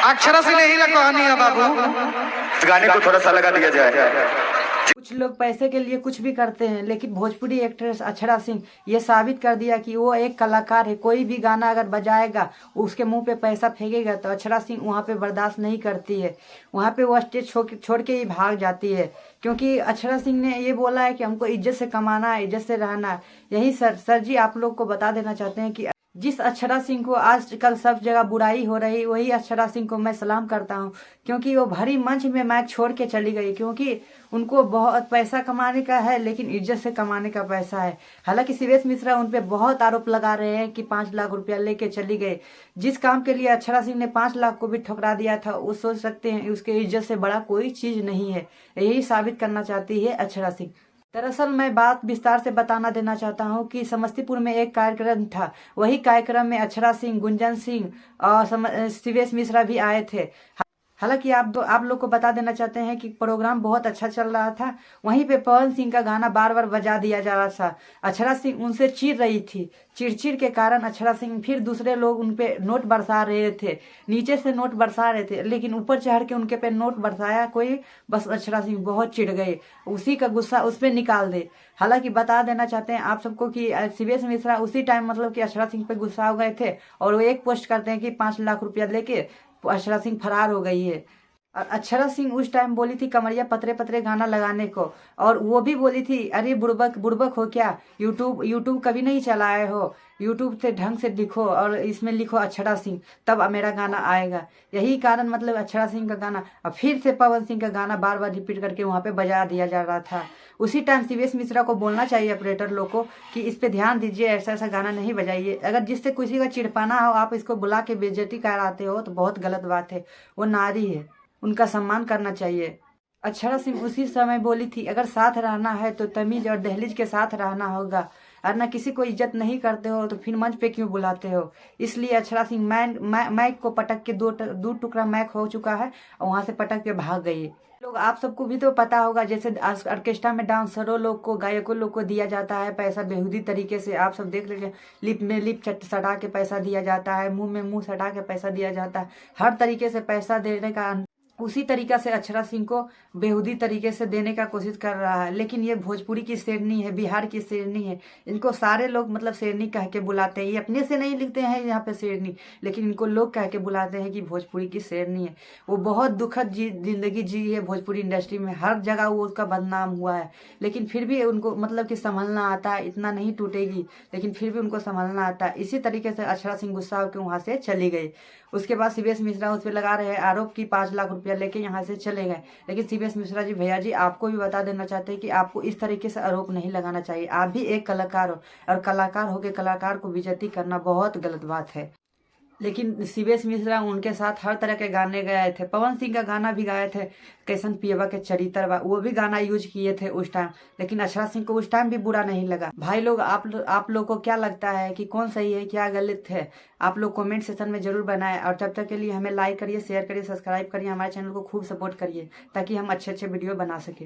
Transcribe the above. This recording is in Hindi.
अक्षरा से नहीं लगा कहानी है बाबू। इस गाने को थोड़ा सा लगा दिया जाए। कुछ लोग पैसे के लिए कुछ भी करते हैं, लेकिन भोजपुरी एक्ट्रेस अक्षरा सिंह ये साबित कर दिया कि वो एक कलाकार है। कोई भी गाना अगर बजाएगा उसके मुंह पे पैसा फेंकेगा तो अक्षरा सिंह वहाँ पे बर्दाश्त नहीं करती है, वहाँ पे वो स्टेज छोड़ के ही भाग जाती है। क्योंकि अक्षरा सिंह ने ये बोला है कि हमको इज्जत से कमाना है, इज्जत से रहना है। यही सर जी आप लोग को बता देना चाहते हैं कि जिस अक्षरा सिंह को आजकल सब जगह बुराई हो रही, वही अक्षरा सिंह को मैं सलाम करता हूं, क्योंकि वो भरी मंच में मैच छोड़ के चली गई। क्योंकि उनको बहुत पैसा कमाने का है, लेकिन इज्जत से कमाने का पैसा है। हालांकि शिवेश मिश्रा उन पे बहुत आरोप लगा रहे हैं कि 5 लाख रुपया लेके चली गई। जिस काम के लिए अक्षरा सिंह ने 5 लाख को भी ठुकरा दिया था, वो सोच सकते हैं उसके इज्जत से बड़ा कोई चीज नहीं है। यही साबित करना चाहती है अक्षरा सिंह। दरअसल मैं बात विस्तार से बताना देना चाहता हूं कि समस्तीपुर में एक कार्यक्रम था, वही कार्यक्रम में अक्षरा सिंह, गुंजन सिंह और शिवेश मिश्रा भी आए थे। हालांकि आप लोग को बता देना चाहते हैं कि प्रोग्राम बहुत अच्छा चल रहा था। वहीं पे पवन सिंह का गाना बार बार बजा दिया जा रहा था। अक्षरा सिंह उनसे चिढ़ रही थी। चिड़चिड़ के कारण अक्षरा सिंह फिर दूसरे लोग उनपे नोट बरसा रहे थे, नीचे से नोट बरसा रहे थे, लेकिन ऊपर चढ़ के उनके पे नोट बरसाया कोई, बस अक्षरा सिंह बहुत चिढ़ गए। उसी का गुस्सा उस पे निकाल दे। हालांकि बता देना चाहते हैं आप सबको कि शिवेश मिश्रा उसी टाइम मतलब कि अक्षरा सिंह पे गुस्सा हो गए थे और वो एक पोस्ट करते हैं कि 5 लाख रुपया लेके अक्षरा सिंह फरार हो गई है। और अक्षरा सिंह उस टाइम बोली थी कमरिया पतरे पतरे गाना लगाने को, और वो भी बोली थी अरे बुड़बक हो क्या, यूट्यूब कभी नहीं चलाए हो, यूट्यूब से ढंग से लिखो और इसमें लिखो अक्षरा सिंह, तब मेरा गाना आएगा। यही कारण मतलब अक्षरा सिंह का गाना और फिर से पवन सिंह का गाना बार बार रिपीट करके वहाँ पे बजा दिया जा रहा था। उसी टाइम शिवेश मिश्रा को बोलना चाहिए ऑपरेटर लोग को कि इस पे ध्यान दीजिए, ऐसा ऐसा गाना नहीं बजाइए। अगर जिससे किसी का चिढ़पाना हो आप इसको बुला के बेइज्जती कराते हो तो बहुत गलत बात है। वो नारी है, उनका सम्मान करना चाहिए। अक्षरा सिंह उसी समय बोली थी अगर साथ रहना है तो तमीज और दहलीज के साथ रहना होगा, और न किसी को इज्जत नहीं करते हो तो फिर मंच पे क्यों बुलाते हो। इसलिए अक्षरा सिंह मैक को पटक के दो टुकड़ा मैक हो चुका है और वहां से पटक के भाग गई। लोग आप सबको भी तो पता होगा, जैसे ऑर्केस्ट्रा में डांसरों लोग को, गायकों लोग को दिया जाता है पैसा बेहुदी तरीके से। आप सब देख लीजिए, लिप में लिप सटा के पैसा दिया जाता है, मुंह में मुंह सटा के पैसा दिया जाता है, हर तरीके से पैसा देने का। उसी तरीका से अक्षरा सिंह को बेहुदी तरीके से देने का कोशिश कर रहा है। लेकिन ये भोजपुरी की शेरनी है, बिहार की शेरनी है। इनको सारे लोग मतलब शेरनी कह के बुलाते हैं। ये अपने से नहीं लिखते हैं यहाँ पे शेरनी, लेकिन इनको लोग कह के बुलाते हैं कि भोजपुरी की शेरनी है। वो बहुत दुखद जिंदगी जी है भोजपुरी इंडस्ट्री में, हर जगह वो उसका बदनाम हुआ है। लेकिन फिर भी उनको मतलब कि संभलना आता है, इतना नहीं टूटेगी, लेकिन फिर भी उनको संभलना आता है। इसी तरीके से अक्षरा सिंह गुस्सा होकर वहां से चली गई। उसके बाद शिवेश मिश्रा उस पर लगा रहे आरोप की 5 लाख रुपया लेके यहाँ से चले गए। लेकिन शिवेश मिश्रा जी, भैया जी, आपको भी बता देना चाहते हैं कि आपको इस तरीके से आरोप नहीं लगाना चाहिए। आप भी एक कलाकार हो, और कलाकार होके कलाकार को बेइज्जती करना बहुत गलत बात है। लेकिन शिवेश मिश्रा उनके साथ हर तरह के गाने गाए थे। पवन सिंह का गाना भी गाए थे, कैसन पियवा के चरित्र, वो भी गाना यूज किए थे उस टाइम। लेकिन अक्षरा सिंह को उस टाइम भी बुरा नहीं लगा। भाई लोग, आप लोग को क्या लगता है कि कौन सही है क्या गलत है, आप लोग कमेंट सेक्शन में जरूर बनाएं। और तब तक के लिए हमें लाइक करिए, शेयर करिए, सब्सक्राइब करिए, हमारे चैनल को खूब सपोर्ट करिए ताकि हम अच्छे अच्छे वीडियो बना सके।